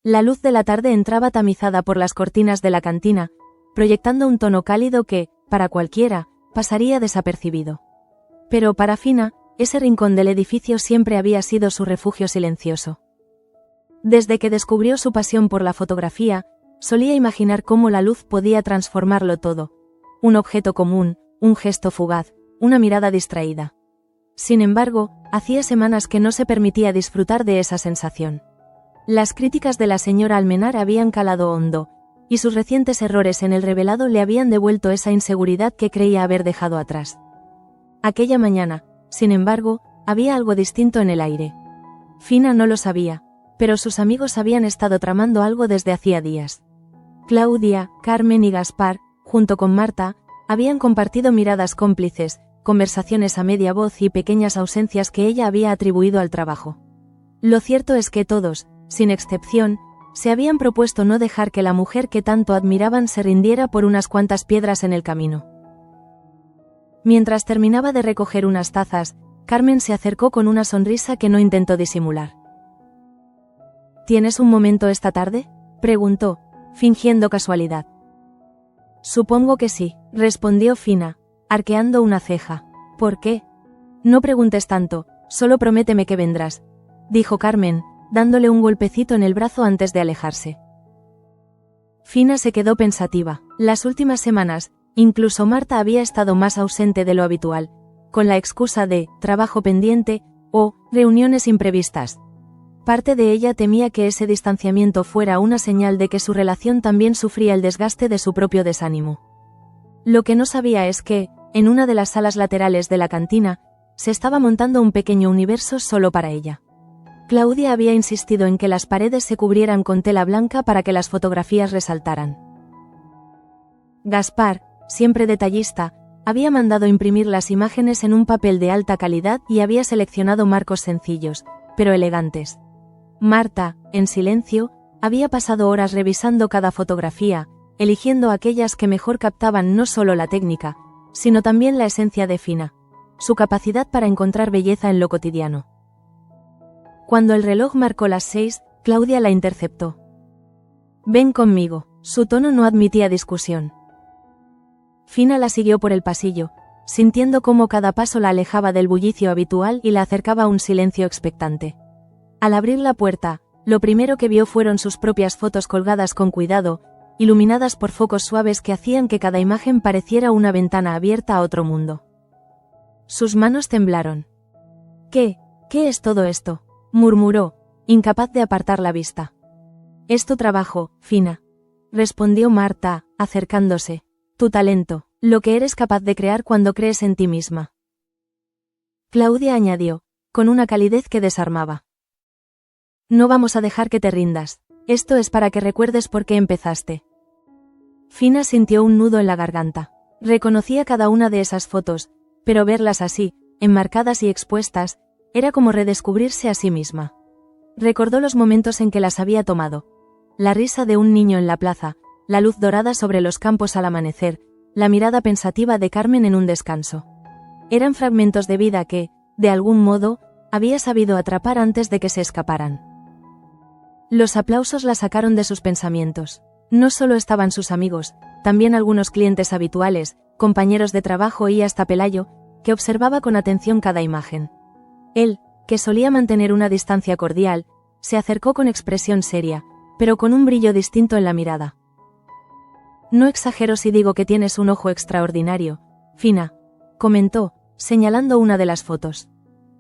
La luz de la tarde entraba tamizada por las cortinas de la cantina, proyectando un tono cálido que, para cualquiera, pasaría desapercibido. Pero para Fina, ese rincón del edificio siempre había sido su refugio silencioso. Desde que descubrió su pasión por la fotografía, solía imaginar cómo la luz podía transformarlo todo. Un objeto común, un gesto fugaz, una mirada distraída. Sin embargo, hacía semanas que no se permitía disfrutar de esa sensación. Las críticas de la señora Almenar habían calado hondo, y sus recientes errores en el revelado le habían devuelto esa inseguridad que creía haber dejado atrás. Aquella mañana, sin embargo, había algo distinto en el aire. Fina no lo sabía, pero sus amigos habían estado tramando algo desde hacía días. Claudia, Carmen y Gaspar, junto con Marta, habían compartido miradas cómplices, conversaciones a media voz y pequeñas ausencias que ella había atribuido al trabajo. Lo cierto es que todos, sin excepción, se habían propuesto no dejar que la mujer que tanto admiraban se rindiera por unas cuantas piedras en el camino. Mientras terminaba de recoger unas tazas, Carmen se acercó con una sonrisa que no intentó disimular. ¿Tienes un momento esta tarde?, preguntó, fingiendo casualidad. Supongo que sí, respondió Fina, arqueando una ceja. ¿Por qué? No preguntes tanto, solo prométeme que vendrás, dijo Carmen, dándole un golpecito en el brazo antes de alejarse. Fina se quedó pensativa. Las últimas semanas, incluso Marta había estado más ausente de lo habitual, con la excusa de trabajo pendiente o reuniones imprevistas. Parte de ella temía que ese distanciamiento fuera una señal de que su relación también sufría el desgaste de su propio desánimo. Lo que no sabía es que, en una de las salas laterales de la cantina, se estaba montando un pequeño universo solo para ella. Claudia había insistido en que las paredes se cubrieran con tela blanca para que las fotografías resaltaran. Gaspar, siempre detallista, había mandado imprimir las imágenes en un papel de alta calidad y había seleccionado marcos sencillos, pero elegantes. Marta, en silencio, había pasado horas revisando cada fotografía, eligiendo aquellas que mejor captaban no solo la técnica, sino también la esencia de Fina, su capacidad para encontrar belleza en lo cotidiano. Cuando el reloj marcó las 6, Claudia la interceptó. «Ven conmigo», su tono no admitía discusión. Fina la siguió por el pasillo, sintiendo cómo cada paso la alejaba del bullicio habitual y la acercaba a un silencio expectante. Al abrir la puerta, lo primero que vio fueron sus propias fotos colgadas con cuidado, iluminadas por focos suaves que hacían que cada imagen pareciera una ventana abierta a otro mundo. Sus manos temblaron. ¿Qué es todo esto?, murmuró, incapaz de apartar la vista. «Es tu trabajo, Fina», respondió Marta, acercándose. «Tu talento, lo que eres capaz de crear cuando crees en ti misma». Claudia añadió, con una calidez que desarmaba. «No vamos a dejar que te rindas, esto es para que recuerdes por qué empezaste». Fina sintió un nudo en la garganta. Reconocía cada una de esas fotos, pero verlas así, enmarcadas y expuestas, era como redescubrirse a sí misma. Recordó los momentos en que las había tomado. La risa de un niño en la plaza, la luz dorada sobre los campos al amanecer, la mirada pensativa de Carmen en un descanso. Eran fragmentos de vida que, de algún modo, había sabido atrapar antes de que se escaparan. Los aplausos la sacaron de sus pensamientos. No solo estaban sus amigos, también algunos clientes habituales, compañeros de trabajo y hasta Pelayo, que observaba con atención cada imagen. Él, que solía mantener una distancia cordial, se acercó con expresión seria, pero con un brillo distinto en la mirada. «No exagero si digo que tienes un ojo extraordinario, Fina», comentó, señalando una de las fotos.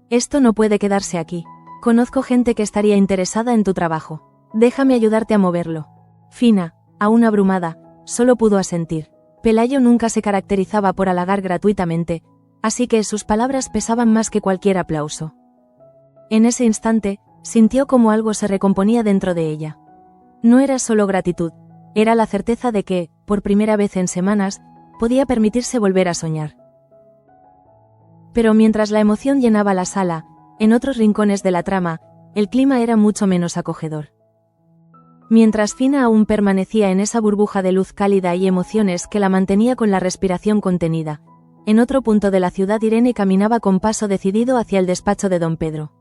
«Esto no puede quedarse aquí. Conozco gente que estaría interesada en tu trabajo. Déjame ayudarte a moverlo». Fina, aún abrumada, solo pudo asentir. Pelayo nunca se caracterizaba por halagar gratuitamente, así que sus palabras pesaban más que cualquier aplauso. En ese instante, sintió como algo se recomponía dentro de ella. No era solo gratitud, era la certeza de que, por primera vez en semanas, podía permitirse volver a soñar. Pero mientras la emoción llenaba la sala, en otros rincones de la trama, el clima era mucho menos acogedor. Mientras Fina aún permanecía en esa burbuja de luz cálida y emociones que la mantenía con la respiración contenida, en otro punto de la ciudad Irene caminaba con paso decidido hacia el despacho de don Pedro.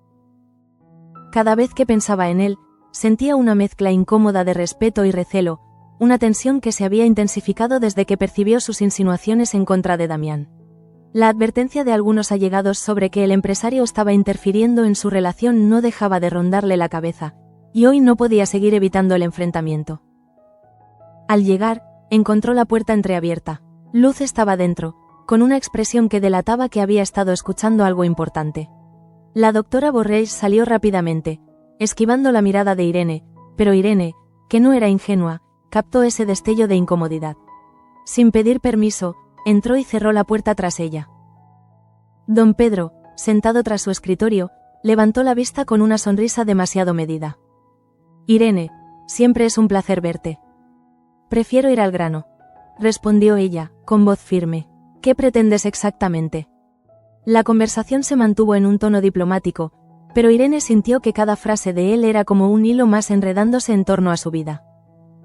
Cada vez que pensaba en él, sentía una mezcla incómoda de respeto y recelo, una tensión que se había intensificado desde que percibió sus insinuaciones en contra de Damián. La advertencia de algunos allegados sobre que el empresario estaba interfiriendo en su relación no dejaba de rondarle la cabeza, y hoy no podía seguir evitando el enfrentamiento. Al llegar, encontró la puerta entreabierta. Luz estaba dentro, con una expresión que delataba que había estado escuchando algo importante. La doctora Borrell salió rápidamente, esquivando la mirada de Irene, pero Irene, que no era ingenua, captó ese destello de incomodidad. Sin pedir permiso, entró y cerró la puerta tras ella. Don Pedro, sentado tras su escritorio, levantó la vista con una sonrisa demasiado medida. Irene, siempre es un placer verte. Prefiero ir al grano, respondió ella, con voz firme. ¿Qué pretendes exactamente? La conversación se mantuvo en un tono diplomático, pero Irene sintió que cada frase de él era como un hilo más enredándose en torno a su vida.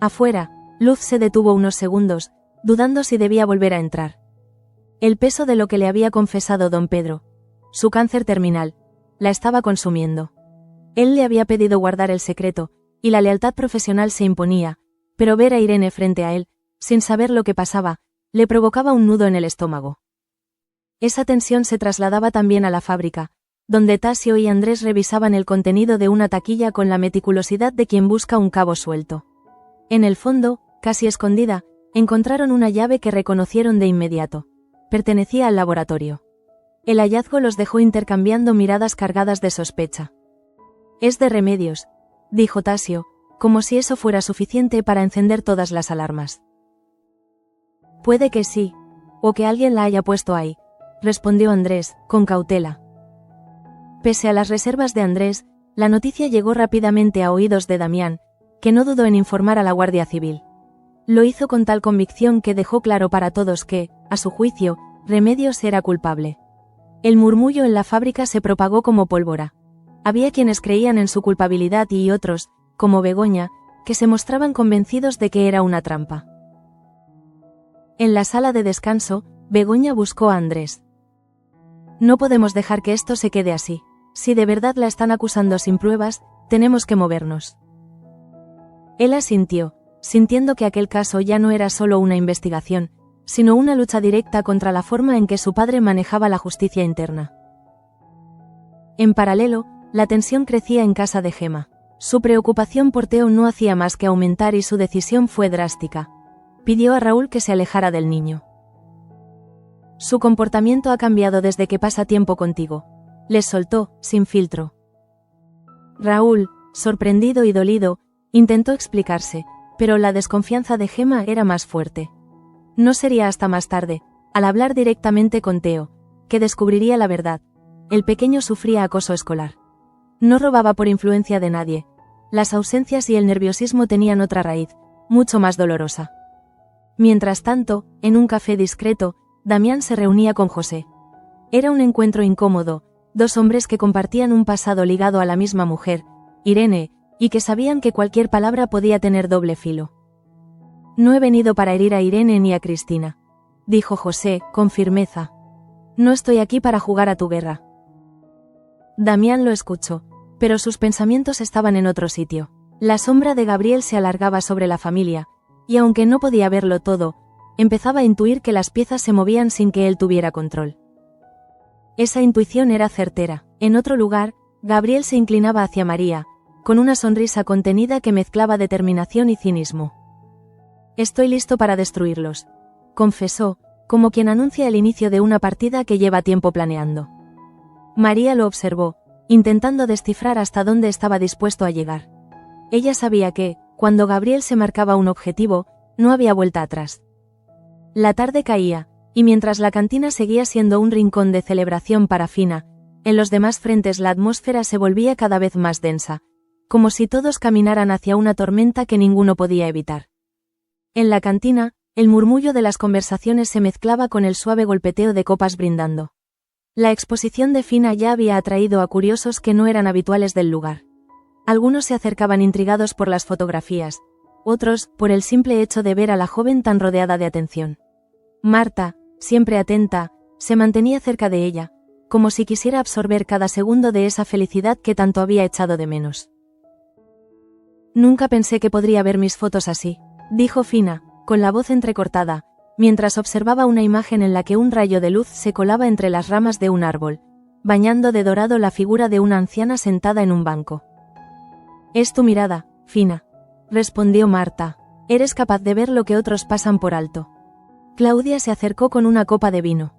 Afuera, Luz se detuvo unos segundos, dudando si debía volver a entrar. El peso de lo que le había confesado don Pedro, su cáncer terminal, la estaba consumiendo. Él le había pedido guardar el secreto, y la lealtad profesional se imponía, pero ver a Irene frente a él, sin saber lo que pasaba, le provocaba un nudo en el estómago. Esa tensión se trasladaba también a la fábrica, donde Tasio y Andrés revisaban el contenido de una taquilla con la meticulosidad de quien busca un cabo suelto. En el fondo, casi escondida, encontraron una llave que reconocieron de inmediato. Pertenecía al laboratorio. El hallazgo los dejó intercambiando miradas cargadas de sospecha. «Es de Remedios», dijo Tasio, como si eso fuera suficiente para encender todas las alarmas. «Puede que sí, o que alguien la haya puesto ahí», respondió Andrés, con cautela. Pese a las reservas de Andrés, la noticia llegó rápidamente a oídos de Damián, que no dudó en informar a la Guardia Civil. Lo hizo con tal convicción que dejó claro para todos que, a su juicio, Remedios era culpable. El murmullo en la fábrica se propagó como pólvora. Había quienes creían en su culpabilidad y otros, como Begoña, que se mostraban convencidos de que era una trampa. En la sala de descanso, Begoña buscó a Andrés. «No podemos dejar que esto se quede así. Si de verdad la están acusando sin pruebas, tenemos que movernos». Él asintió, sintiendo que aquel caso ya no era solo una investigación, sino una lucha directa contra la forma en que su padre manejaba la justicia interna. En paralelo, la tensión crecía en casa de Gemma. Su preocupación por Teo no hacía más que aumentar y su decisión fue drástica. Pidió a Raúl que se alejara del niño. «Su comportamiento ha cambiado desde que pasa tiempo contigo», les soltó, sin filtro. Raúl, sorprendido y dolido, intentó explicarse, pero la desconfianza de Gemma era más fuerte. No sería hasta más tarde, al hablar directamente con Teo, que descubriría la verdad. El pequeño sufría acoso escolar. No robaba por influencia de nadie. Las ausencias y el nerviosismo tenían otra raíz, mucho más dolorosa. Mientras tanto, en un café discreto, Damián se reunía con José. Era un encuentro incómodo, dos hombres que compartían un pasado ligado a la misma mujer, Irene, y que sabían que cualquier palabra podía tener doble filo. «No he venido para herir a Irene ni a Cristina», dijo José, con firmeza. «No estoy aquí para jugar a tu guerra». Damián lo escuchó, pero sus pensamientos estaban en otro sitio. La sombra de Gabriel se alargaba sobre la familia, y aunque no podía verlo todo, empezaba a intuir que las piezas se movían sin que él tuviera control. Esa intuición era certera. En otro lugar, Gabriel se inclinaba hacia María, con una sonrisa contenida que mezclaba determinación y cinismo. «Estoy listo para destruirlos», confesó, como quien anuncia el inicio de una partida que lleva tiempo planeando. María lo observó, intentando descifrar hasta dónde estaba dispuesto a llegar. Ella sabía que, cuando Gabriel se marcaba un objetivo, no había vuelta atrás. La tarde caía, y mientras la cantina seguía siendo un rincón de celebración para Fina, en los demás frentes la atmósfera se volvía cada vez más densa, como si todos caminaran hacia una tormenta que ninguno podía evitar. En la cantina, el murmullo de las conversaciones se mezclaba con el suave golpeteo de copas brindando. La exposición de Fina ya había atraído a curiosos que no eran habituales del lugar. Algunos se acercaban intrigados por las fotografías, otros, por el simple hecho de ver a la joven tan rodeada de atención. Marta, siempre atenta, se mantenía cerca de ella, como si quisiera absorber cada segundo de esa felicidad que tanto había echado de menos. Nunca pensé que podría ver mis fotos así, dijo Fina, con la voz entrecortada, mientras observaba una imagen en la que un rayo de luz se colaba entre las ramas de un árbol, bañando de dorado la figura de una anciana sentada en un banco. Es tu mirada, Fina, respondió Marta. Eres capaz de ver lo que otros pasan por alto. Claudia se acercó con una copa de vino.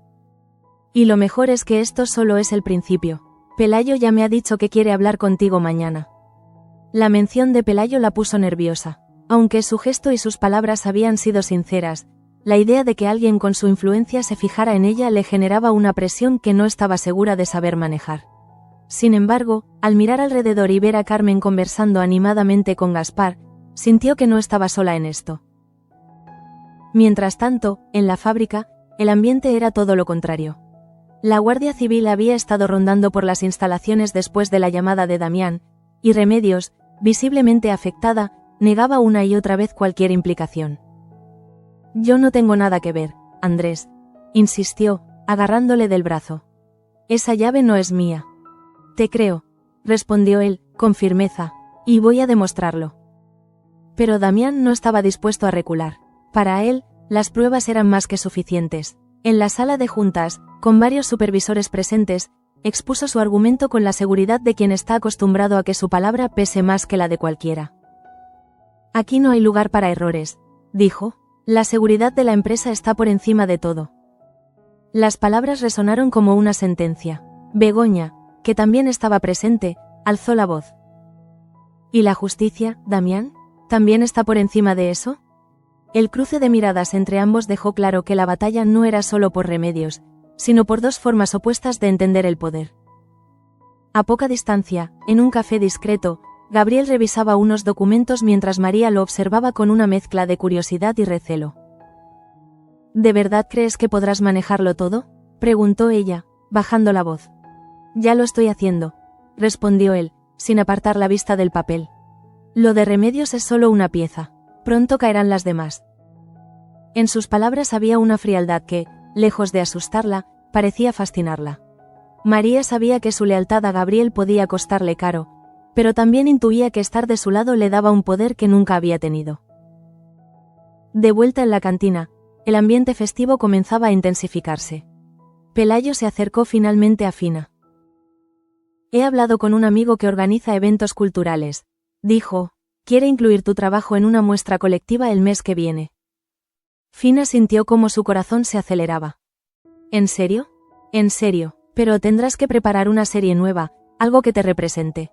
Y lo mejor es que esto solo es el principio. Pelayo ya me ha dicho que quiere hablar contigo mañana. La mención de Pelayo la puso nerviosa. Aunque su gesto y sus palabras habían sido sinceras, la idea de que alguien con su influencia se fijara en ella le generaba una presión que no estaba segura de saber manejar. Sin embargo, al mirar alrededor y ver a Carmen conversando animadamente con Gaspar, sintió que no estaba sola en esto. Mientras tanto, en la fábrica, el ambiente era todo lo contrario. La Guardia Civil había estado rondando por las instalaciones después de la llamada de Damián, y Remedios, visiblemente afectada, negaba una y otra vez cualquier implicación. Yo no tengo nada que ver, Andrés, insistió, agarrándole del brazo. Esa llave no es mía. Te creo, respondió él, con firmeza, y voy a demostrarlo. Pero Damián no estaba dispuesto a recular. Para él, las pruebas eran más que suficientes. En la sala de juntas, con varios supervisores presentes, expuso su argumento con la seguridad de quien está acostumbrado a que su palabra pese más que la de cualquiera. Aquí no hay lugar para errores, dijo. La seguridad de la empresa está por encima de todo. Las palabras resonaron como una sentencia. Begoña, que también estaba presente, alzó la voz. ¿Y la justicia, Damián? ¿También está por encima de eso? El cruce de miradas entre ambos dejó claro que la batalla no era solo por Remedios, sino por dos formas opuestas de entender el poder. A poca distancia, en un café discreto, Gabriel revisaba unos documentos mientras María lo observaba con una mezcla de curiosidad y recelo. ¿De verdad crees que podrás manejarlo todo?, preguntó ella, bajando la voz. Ya lo estoy haciendo, respondió él, sin apartar la vista del papel. Lo de Remedios es solo una pieza, pronto caerán las demás. En sus palabras había una frialdad que, lejos de asustarla, parecía fascinarla. María sabía que su lealtad a Gabriel podía costarle caro, pero también intuía que estar de su lado le daba un poder que nunca había tenido. De vuelta en la cantina, el ambiente festivo comenzaba a intensificarse. Pelayo se acercó finalmente a Fina. He hablado con un amigo que organiza eventos culturales, dijo, quiere incluir tu trabajo en una muestra colectiva el mes que viene. Fina sintió cómo su corazón se aceleraba. ¿En serio? En serio, pero tendrás que preparar una serie nueva, algo que te represente.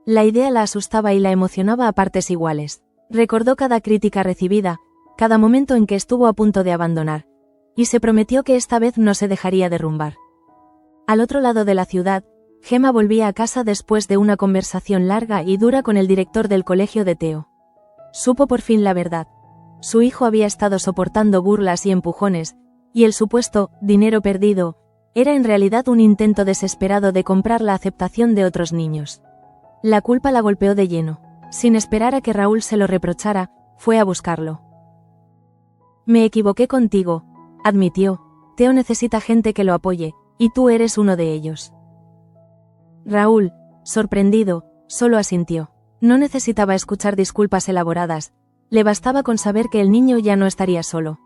La idea la asustaba y la emocionaba a partes iguales. Recordó cada crítica recibida, cada momento en que estuvo a punto de abandonar, y se prometió que esta vez no se dejaría derrumbar. Al otro lado de la ciudad, Gemma volvía a casa después de una conversación larga y dura con el director del colegio de Teo. Supo por fin la verdad. Su hijo había estado soportando burlas y empujones, y el supuesto dinero perdido era en realidad un intento desesperado de comprar la aceptación de otros niños. La culpa la golpeó de lleno. Sin esperar a que Raúl se lo reprochara, fue a buscarlo. Me equivoqué contigo, admitió. Teo necesita gente que lo apoye, y tú eres uno de ellos. Raúl, sorprendido, solo asintió. No necesitaba escuchar disculpas elaboradas, le bastaba con saber que el niño ya no estaría solo.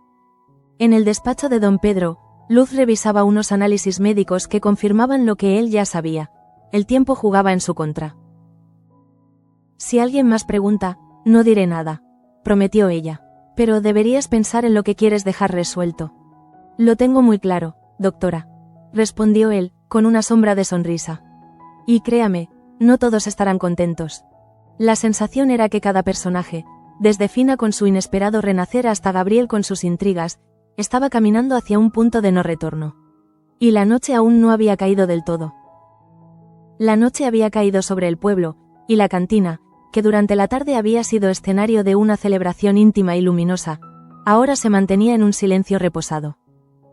En el despacho de don Pedro, Luz revisaba unos análisis médicos que confirmaban lo que él ya sabía. El tiempo jugaba en su contra. Si alguien más pregunta, no diré nada, prometió ella. Pero deberías pensar en lo que quieres dejar resuelto. Lo tengo muy claro, doctora, respondió él, con una sombra de sonrisa. Y créame, no todos estarán contentos. La sensación era que cada personaje, desde Fina con su inesperado renacer hasta Gabriel con sus intrigas, estaba caminando hacia un punto de no retorno. Y la noche aún no había caído del todo. La noche había caído sobre el pueblo, y la cantina, que durante la tarde había sido escenario de una celebración íntima y luminosa, ahora se mantenía en un silencio reposado.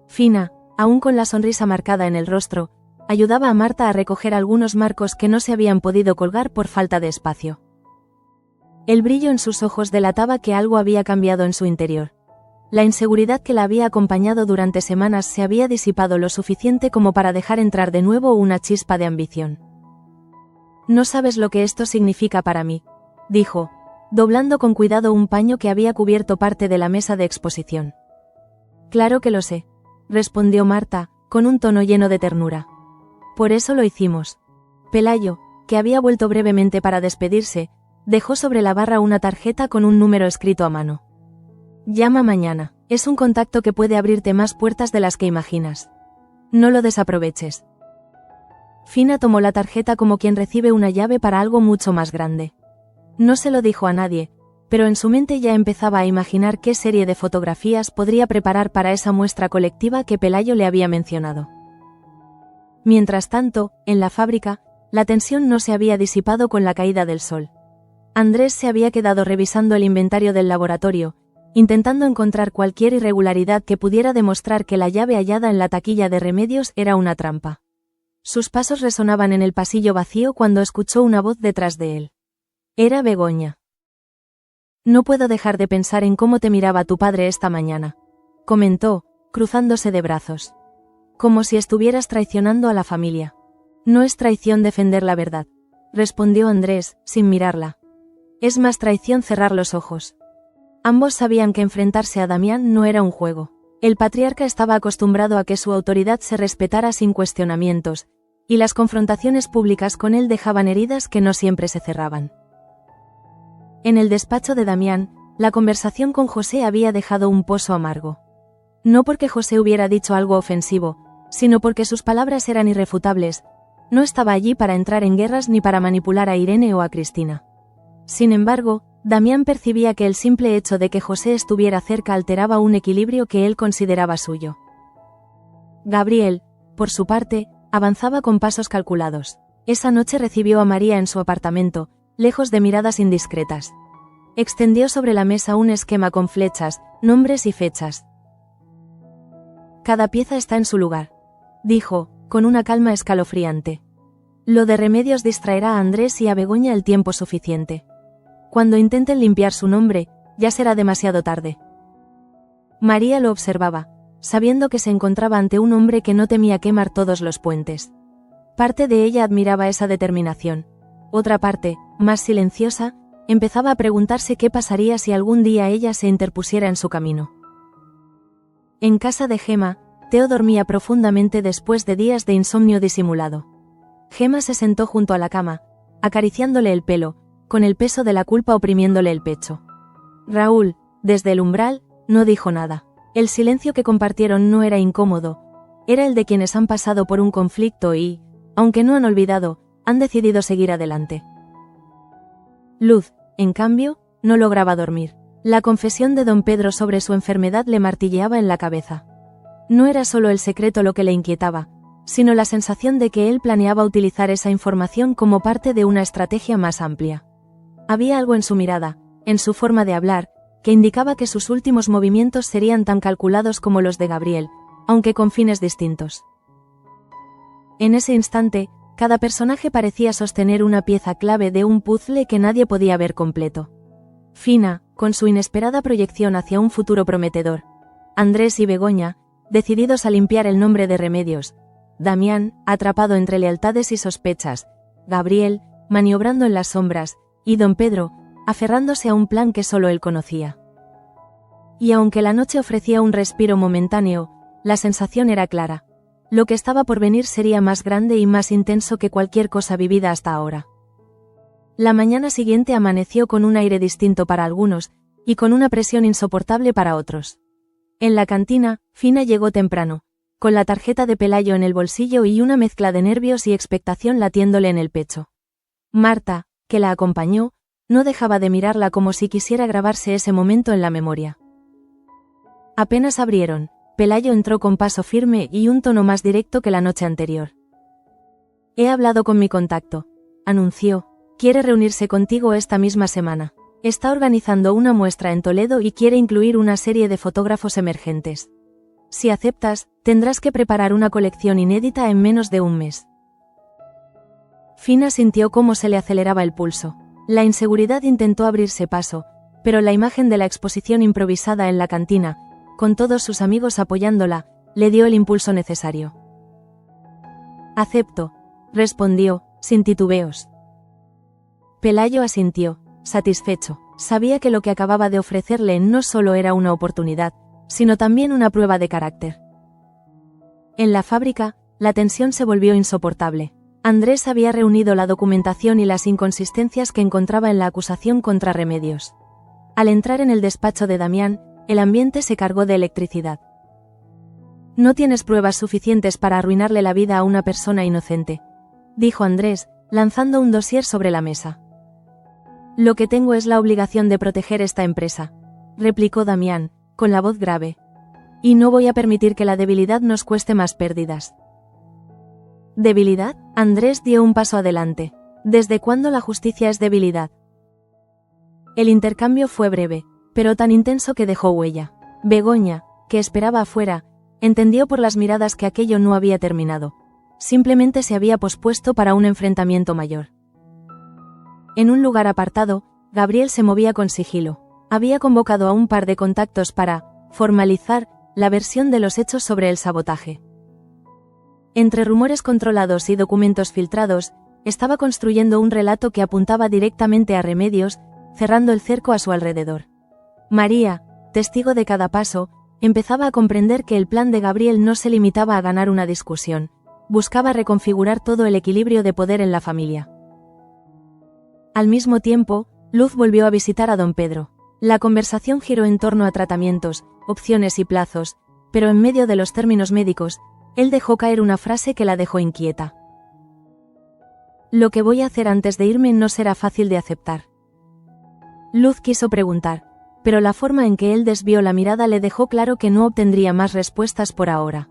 Fina, aún con la sonrisa marcada en el rostro, ayudaba a Marta a recoger algunos marcos que no se habían podido colgar por falta de espacio. El brillo en sus ojos delataba que algo había cambiado en su interior. La inseguridad que la había acompañado durante semanas se había disipado lo suficiente como para dejar entrar de nuevo una chispa de ambición. No sabes lo que esto significa para mí, dijo, doblando con cuidado un paño que había cubierto parte de la mesa de exposición. Claro que lo sé, respondió Marta, con un tono lleno de ternura. Por eso lo hicimos. Pelayo, que había vuelto brevemente para despedirse, dejó sobre la barra una tarjeta con un número escrito a mano. Llama mañana, es un contacto que puede abrirte más puertas de las que imaginas. No lo desaproveches. Fina tomó la tarjeta como quien recibe una llave para algo mucho más grande. No se lo dijo a nadie, pero en su mente ya empezaba a imaginar qué serie de fotografías podría preparar para esa muestra colectiva que Pelayo le había mencionado. Mientras tanto, en la fábrica, la tensión no se había disipado con la caída del sol. Andrés se había quedado revisando el inventario del laboratorio, intentando encontrar cualquier irregularidad que pudiera demostrar que la llave hallada en la taquilla de remedios era una trampa. Sus pasos resonaban en el pasillo vacío cuando escuchó una voz detrás de él. Era Begoña. No puedo dejar de pensar en cómo te miraba tu padre esta mañana, comentó, cruzándose de brazos. Como si estuvieras traicionando a la familia. No es traición defender la verdad, respondió Andrés, sin mirarla. Es más traición cerrar los ojos. Ambos sabían que enfrentarse a Damián no era un juego. El patriarca estaba acostumbrado a que su autoridad se respetara sin cuestionamientos, y las confrontaciones públicas con él dejaban heridas que no siempre se cerraban. En el despacho de Damián, la conversación con José había dejado un pozo amargo. No porque José hubiera dicho algo ofensivo, sino porque sus palabras eran irrefutables. No estaba allí para entrar en guerras ni para manipular a Irene o a Cristina. Sin embargo, Damián percibía que el simple hecho de que José estuviera cerca alteraba un equilibrio que él consideraba suyo. Gabriel, por su parte, avanzaba con pasos calculados. Esa noche recibió a María en su apartamento, lejos de miradas indiscretas. Extendió sobre la mesa un esquema con flechas, nombres y fechas. Cada pieza está en su lugar, dijo, con una calma escalofriante. Lo de remedios distraerá a Andrés y a Begoña el tiempo suficiente. Cuando intenten limpiar su nombre, ya será demasiado tarde. María lo observaba, sabiendo que se encontraba ante un hombre que no temía quemar todos los puentes. Parte de ella admiraba esa determinación. Otra parte, más silenciosa, empezaba a preguntarse qué pasaría si algún día ella se interpusiera en su camino. En casa de Gema, Teo dormía profundamente después de días de insomnio disimulado. Gema se sentó junto a la cama, acariciándole el pelo, con el peso de la culpa oprimiéndole el pecho. Raúl, desde el umbral, no dijo nada. El silencio que compartieron no era incómodo, era el de quienes han pasado por un conflicto y, aunque no han olvidado, han decidido seguir adelante. Luz, en cambio, no lograba dormir. La confesión de don Pedro sobre su enfermedad le martilleaba en la cabeza. No era solo el secreto lo que le inquietaba, sino la sensación de que él planeaba utilizar esa información como parte de una estrategia más amplia. Había algo en su mirada, en su forma de hablar, que indicaba que sus últimos movimientos serían tan calculados como los de Gabriel, aunque con fines distintos. En ese instante, cada personaje parecía sostener una pieza clave de un puzzle que nadie podía ver completo. Fina, con su inesperada proyección hacia un futuro prometedor. Andrés y Begoña, decididos a limpiar el nombre de remedios. Damián, atrapado entre lealtades y sospechas. Gabriel, maniobrando en las sombras. Y don Pedro, aferrándose a un plan que solo él conocía. Y aunque la noche ofrecía un respiro momentáneo, la sensación era clara. Lo que estaba por venir sería más grande y más intenso que cualquier cosa vivida hasta ahora. La mañana siguiente amaneció con un aire distinto para algunos, y con una presión insoportable para otros. En la cantina, Fina llegó temprano, con la tarjeta de Pelayo en el bolsillo y una mezcla de nervios y expectación latiéndole en el pecho. Marta, que la acompañó, no dejaba de mirarla como si quisiera grabarse ese momento en la memoria. Apenas abrieron, Pelayo entró con paso firme y un tono más directo que la noche anterior. He hablado con mi contacto, anunció, quiere reunirse contigo esta misma semana. Está organizando una muestra en Toledo y quiere incluir una serie de fotógrafos emergentes. Si aceptas, tendrás que preparar una colección inédita en menos de un mes. Fina sintió cómo se le aceleraba el pulso. La inseguridad intentó abrirse paso, pero la imagen de la exposición improvisada en la cantina, con todos sus amigos apoyándola, le dio el impulso necesario. Acepto, respondió, sin titubeos. Pelayo asintió, satisfecho. Sabía que lo que acababa de ofrecerle no solo era una oportunidad, sino también una prueba de carácter. En la fábrica, la tensión se volvió insoportable. Andrés había reunido la documentación y las inconsistencias que encontraba en la acusación contra Remedios. Al entrar en el despacho de Damián, el ambiente se cargó de electricidad. «No tienes pruebas suficientes para arruinarle la vida a una persona inocente», dijo Andrés, lanzando un dossier sobre la mesa. «Lo que tengo es la obligación de proteger esta empresa», replicó Damián, con la voz grave. «Y no voy a permitir que la debilidad nos cueste más pérdidas». ¿Debilidad? Andrés dio un paso adelante. ¿Desde cuándo la justicia es debilidad? El intercambio fue breve, pero tan intenso que dejó huella. Begoña, que esperaba afuera, entendió por las miradas que aquello no había terminado. Simplemente se había pospuesto para un enfrentamiento mayor. En un lugar apartado, Gabriel se movía con sigilo. Había convocado a un par de contactos para formalizar la versión de los hechos sobre el sabotaje. Entre rumores controlados y documentos filtrados, estaba construyendo un relato que apuntaba directamente a Remedios, cerrando el cerco a su alrededor. María, testigo de cada paso, empezaba a comprender que el plan de Gabriel no se limitaba a ganar una discusión, buscaba reconfigurar todo el equilibrio de poder en la familia. Al mismo tiempo, Luz volvió a visitar a don Pedro. La conversación giró en torno a tratamientos, opciones y plazos, pero en medio de los términos médicos, él dejó caer una frase que la dejó inquieta. «Lo que voy a hacer antes de irme no será fácil de aceptar». Luz quiso preguntar, pero la forma en que él desvió la mirada le dejó claro que no obtendría más respuestas por ahora.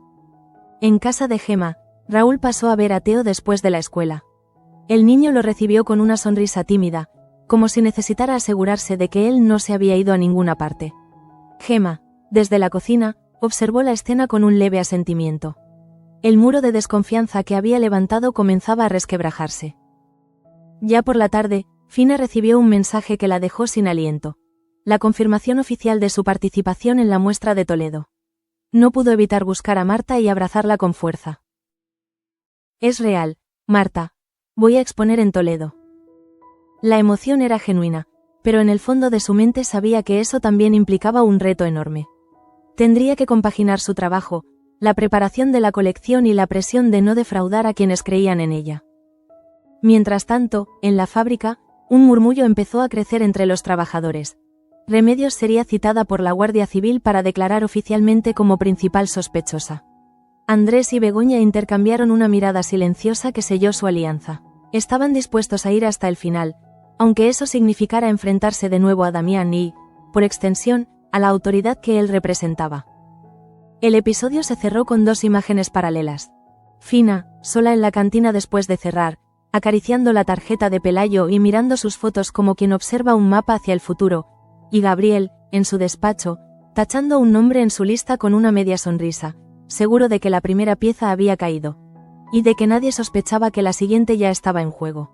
En casa de Gema, Raúl pasó a ver a Teo después de la escuela. El niño lo recibió con una sonrisa tímida, como si necesitara asegurarse de que él no se había ido a ninguna parte. Gema, desde la cocina, observó la escena con un leve asentimiento. El muro de desconfianza que había levantado comenzaba a resquebrajarse. Ya por la tarde, Fina recibió un mensaje que la dejó sin aliento. La confirmación oficial de su participación en la muestra de Toledo. No pudo evitar buscar a Marta y abrazarla con fuerza. «Es real, Marta. Voy a exponer en Toledo». La emoción era genuina, pero en el fondo de su mente sabía que eso también implicaba un reto enorme. Tendría que compaginar su trabajo, la preparación de la colección y la presión de no defraudar a quienes creían en ella. Mientras tanto, en la fábrica, un murmullo empezó a crecer entre los trabajadores. Remedios sería citada por la Guardia Civil para declarar oficialmente como principal sospechosa. Andrés y Begoña intercambiaron una mirada silenciosa que selló su alianza. Estaban dispuestos a ir hasta el final, aunque eso significara enfrentarse de nuevo a Damián y, por extensión, a la autoridad que él representaba. El episodio se cerró con dos imágenes paralelas. Fina, sola en la cantina después de cerrar, acariciando la tarjeta de Pelayo y mirando sus fotos como quien observa un mapa hacia el futuro, y Gabriel, en su despacho, tachando un nombre en su lista con una media sonrisa, seguro de que la primera pieza había caído, y de que nadie sospechaba que la siguiente ya estaba en juego.